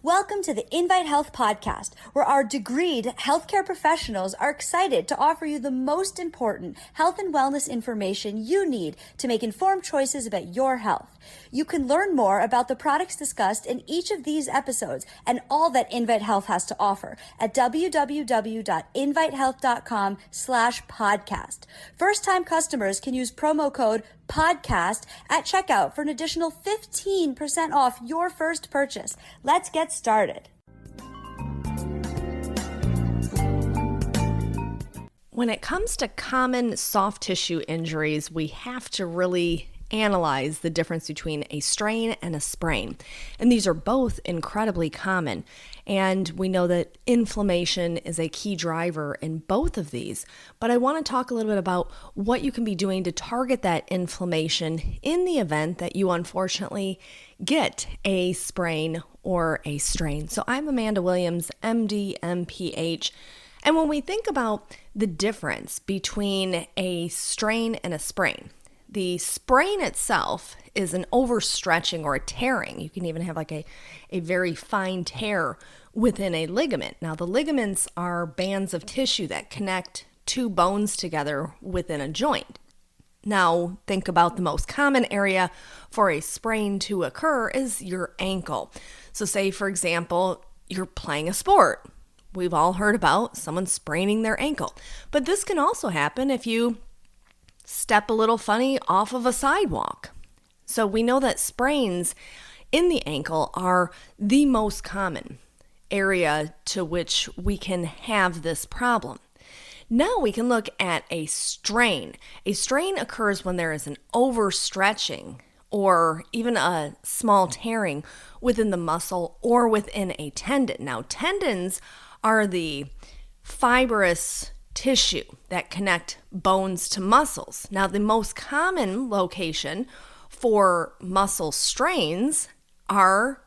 Welcome to the Invite Health podcast, where our degreed healthcare professionals are excited to offer you the most important health and wellness information you need to make informed choices about your health. You can learn more about the products discussed in each of these episodes and all that Invite Health has to offer at www.invitehealth.com/podcast. First-time customers can use promo code podcast at checkout for an additional 15% off your first purchase. Let's get started. When it comes to common soft tissue injuries, we have to really analyze the difference between a strain and a sprain. And these are both incredibly common. And we know that inflammation is a key driver in both of these. But I want to talk a little bit about what you can be doing to target that inflammation in the event that you unfortunately get a sprain or a strain. So I'm Amanda Williams, MD, MPH. And when we think about the difference between a strain and a sprain, the sprain itself is an overstretching or a tearing. You can even have like a very fine tear within a ligament. Now, the ligaments are bands of tissue that connect two bones together within a joint. Now, think about the most common area for a sprain to occur is your ankle. So say, for example, you're playing a sport. We've all heard about someone spraining their ankle. But this can also happen if you step a little funny off of a sidewalk. So we know that sprains in the ankle are the most common area to which we can have this problem. Now we can look at a strain. A strain occurs when there is an overstretching or even a small tearing within the muscle or within a tendon. Now, tendons are the fibrous tissue that connect bones to muscles. Now, the most common location for muscle strains are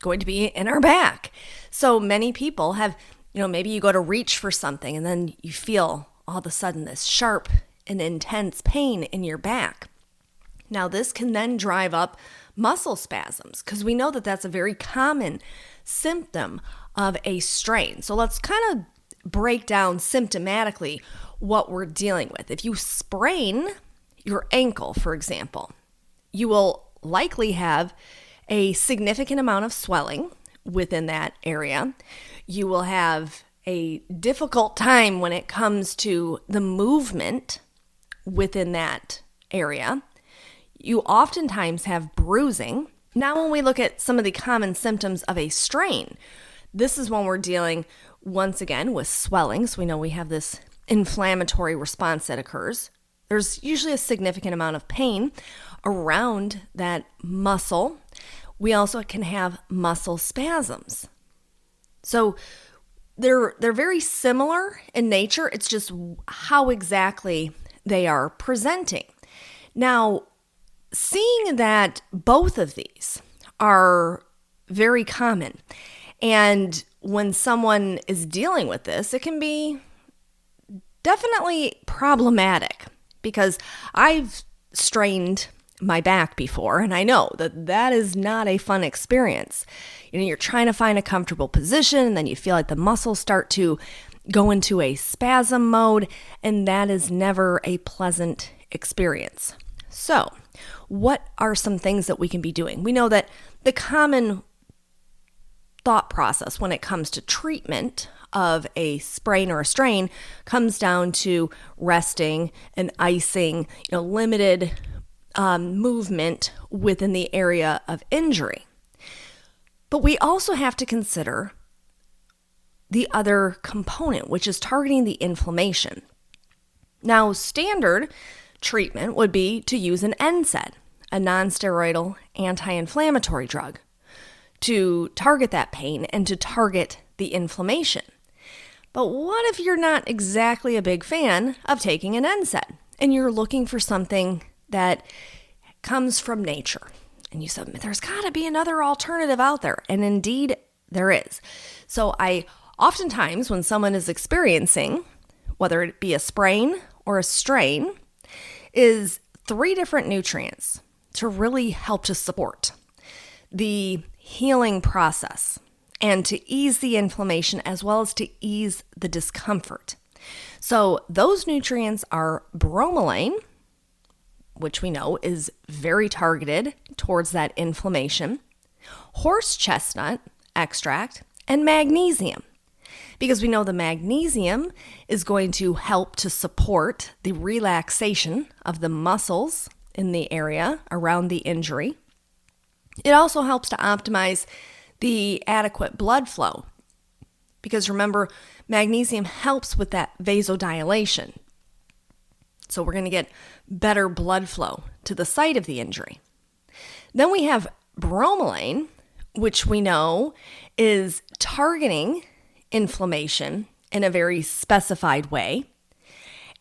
going to be in our back. So many people have, maybe you go to reach for something and then you feel all of a sudden this sharp and intense pain in your back. Now, this can then drive up muscle spasms because we know that that's a very common symptom of a strain. So let's kind of break down symptomatically what we're dealing with. If you sprain your ankle, for example, you will likely have a significant amount of swelling within that area. You will have a difficult time when it comes to the movement within that area. You oftentimes have bruising. Now, when we look at some of the common symptoms of a strain, this is when we're dealing once again with swelling. So we know we have this inflammatory response that occurs. There's usually a significant amount of pain around that muscle. We also can have muscle spasms. So they're very similar in nature. It's just how exactly they are presenting. Now, seeing that both of these are very common, and when someone is dealing with this, it can be definitely problematic because I've strained my back before, and I know that that is not a fun experience. You're trying to find a comfortable position, and then you feel like the muscles start to go into a spasm mode, and that is never a pleasant experience. So, what are some things that we can be doing? We know that the common thought process when it comes to treatment of a sprain or a strain comes down to resting and icing, limited movement within the area of injury. But we also have to consider the other component, which is targeting the inflammation. Now, standard treatment would be to use an NSAID, a non-steroidal anti-inflammatory drug, to target that pain and to target the inflammation. But what if you're not exactly a big fan of taking an NSAID and you're looking for something that comes from nature? And you said, there's got to be another alternative out there. And indeed, there is. So I oftentimes, when someone is experiencing, whether it be a sprain or a strain, is 3 different nutrients to really help to support. The healing process and to ease the inflammation as well as to ease the discomfort. So those nutrients are bromelain, which we know is very targeted towards that inflammation, horse chestnut extract, and magnesium. Because we know the magnesium is going to help to support the relaxation of the muscles in the area around the injury. It also helps to optimize the adequate blood flow. Because remember, magnesium helps with that vasodilation. So we're going to get better blood flow to the site of the injury. Then we have bromelain, which we know is targeting inflammation in a very specified way.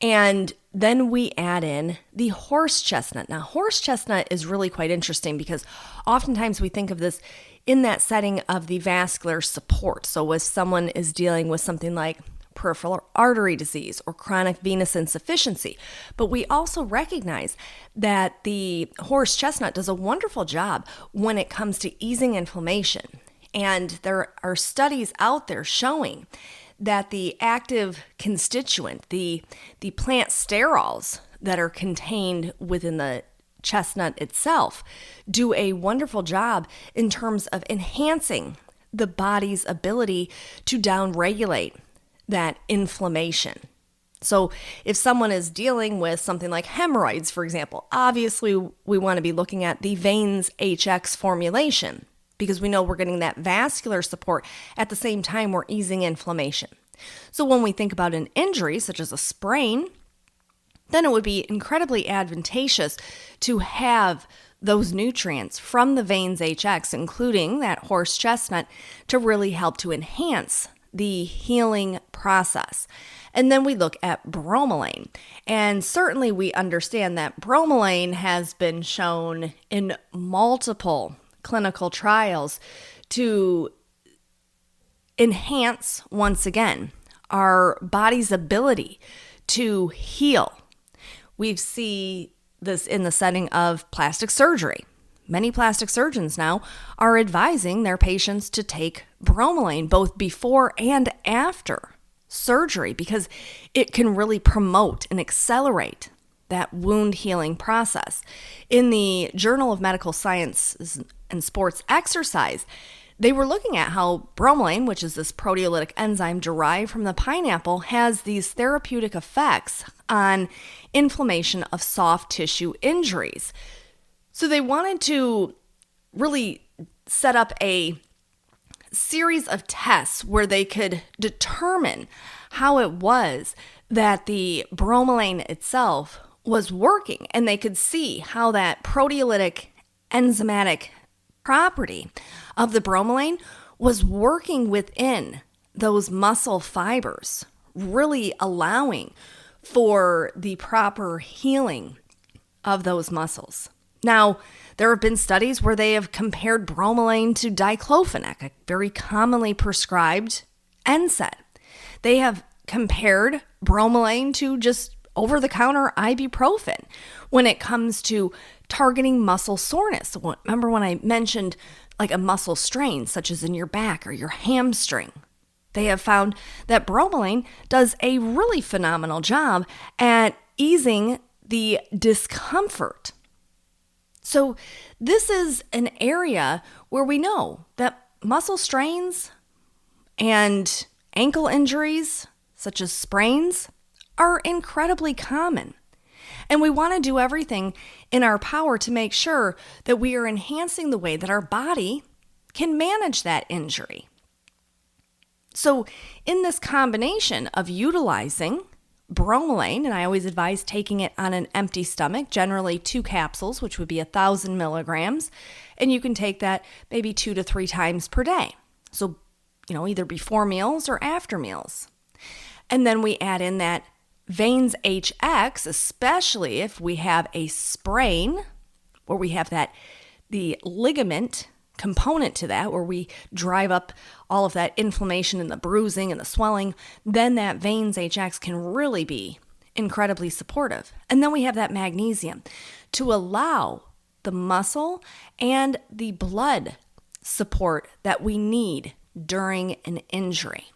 And then we add in the horse chestnut. Now, horse chestnut is really quite interesting because oftentimes we think of this in that setting of the vascular support. So if someone is dealing with something like peripheral artery disease or chronic venous insufficiency. But we also recognize that the horse chestnut does a wonderful job when it comes to easing inflammation. And there are studies out there showing that the active constituent, the plant sterols that are contained within the chestnut itself, do a wonderful job in terms of enhancing the body's ability to downregulate that inflammation. So if someone is dealing with something like hemorrhoids, for example, obviously we want to be looking at the veins HX formulation because we know we're getting that vascular support at the same time we're easing inflammation. So when we think about an injury such as a sprain, then it would be incredibly advantageous to have those nutrients from the veins HX, including that horse chestnut, to really help to enhance the healing process. And then we look at bromelain. And certainly we understand that bromelain has been shown in multiple clinical trials to enhance, once again, our body's ability to heal. We see this in the setting of plastic surgery. Many plastic surgeons now are advising their patients to take bromelain both before and after surgery because it can really promote and accelerate that wound healing process. In the Journal of Medical Science and Sports Exercise, they were looking at how bromelain, which is this proteolytic enzyme derived from the pineapple, has these therapeutic effects on inflammation of soft tissue injuries. So they wanted to really set up a series of tests where they could determine how it was that the bromelain itself was working, and they could see how that proteolytic enzymatic property of the bromelain was working within those muscle fibers, really allowing for the proper healing of those muscles. Now, there have been studies where they have compared bromelain to diclofenac, a very commonly prescribed NSAID. They have compared bromelain to just over-the-counter ibuprofen when it comes to targeting muscle soreness. Remember when I mentioned like a muscle strain, such as in your back or your hamstring? They have found that bromelain does a really phenomenal job at easing the discomfort. So this is an area where we know that muscle strains and ankle injuries, such as sprains, are incredibly common. And we want to do everything in our power to make sure that we are enhancing the way that our body can manage that injury. So in this combination of utilizing bromelain, and I always advise taking it on an empty stomach, generally 2 capsules, which would be 1,000 milligrams, and you can take that maybe 2 to 3 times per day. So, either before meals or after meals. And then we add in that veins HX, especially if we have a sprain, where we have the ligament component to that, where we drive up all of that inflammation and the bruising and the swelling, then that veins HX can really be incredibly supportive. And then we have that magnesium to allow the muscle and the blood support that we need during an injury.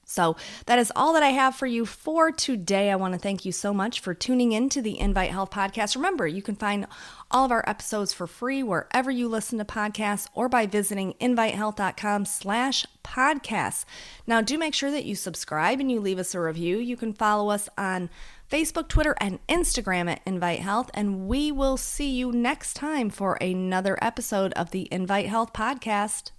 So that is all that I have for you for today. I want to thank you so much for tuning in to the Invite Health podcast. Remember, you can find all of our episodes for free wherever you listen to podcasts or by visiting invitehealth.com/podcasts. Now, do make sure that you subscribe and you leave us a review. You can follow us on Facebook, Twitter, and Instagram at Invite Health, and we will see you next time for another episode of the Invite Health podcast.